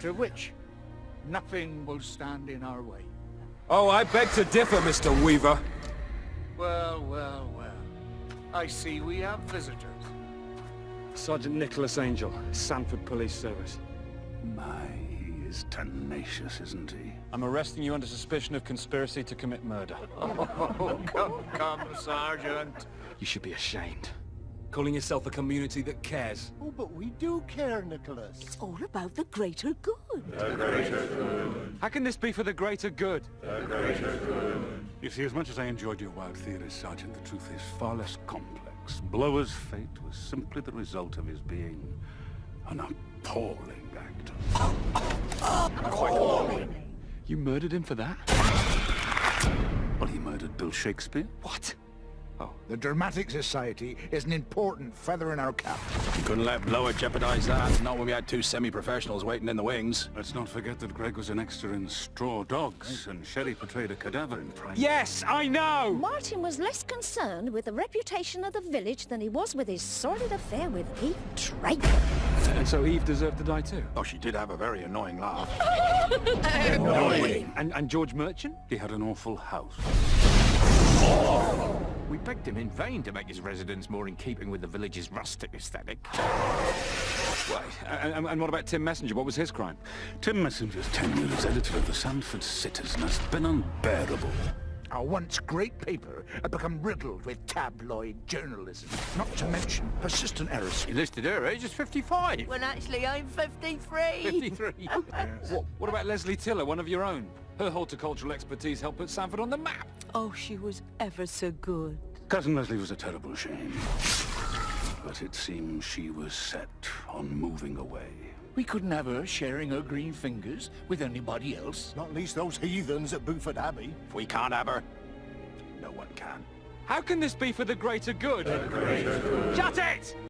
after which nothing will stand in our way. Oh, I beg to differ, Mr. Weaver. Well, well, well. I see we have visitors. Sergeant Nicholas Angel, Sanford Police Service. My, he is tenacious, isn't he? I'm arresting you under suspicion of conspiracy to commit murder. Oh, come, Sergeant. You should be ashamed. Calling yourself a community that cares. Oh, but we do care, Nicholas. It's all about the greater good. The greater good. How can this be for the greater good? The greater good. You see, as much as I enjoyed your wild theories, Sergeant, the truth is far less complex. Blower's fate was simply the result of his being an appalling actor. Appalling. You murdered him for that? Well, he murdered Bill Shakespeare. What? Oh, The Dramatic Society is an important feather in our cap. You couldn't let Blower jeopardize that, not when we had two semi-professionals waiting in the wings. Let's not forget that Greg was an extra in Straw Dogs, and Sherry portrayed a cadaver in Prime. yes, I know! Martin was less concerned with the reputation of the village than he was with his sordid affair with Eve Draper. And so Eve deserved to die too? Oh, she did have a very annoying laugh. And George Merchant? He had an awful house. We begged him in vain to make his residence more in keeping with the village's rustic aesthetic. Wait, and what about Tim Messenger? What was his crime? Tim Messenger's tenure as editor of the Sanford Citizen has been unbearable. Our once great paper had become riddled with tabloid journalism, not to mention persistent errors. He listed her age as 55. When actually I'm 53. 53. What about Leslie Tiller, one of your own? Her horticultural expertise helped put Sanford on the map. Oh, she was ever so good. Cousin Leslie was a terrible shame. But it seems she was set on moving away. We couldn't have her sharing her green fingers with anybody else. Not least those heathens at Buford Abbey. If we can't have her, no one can. How can this be for the greater good? The greater good. Shut it!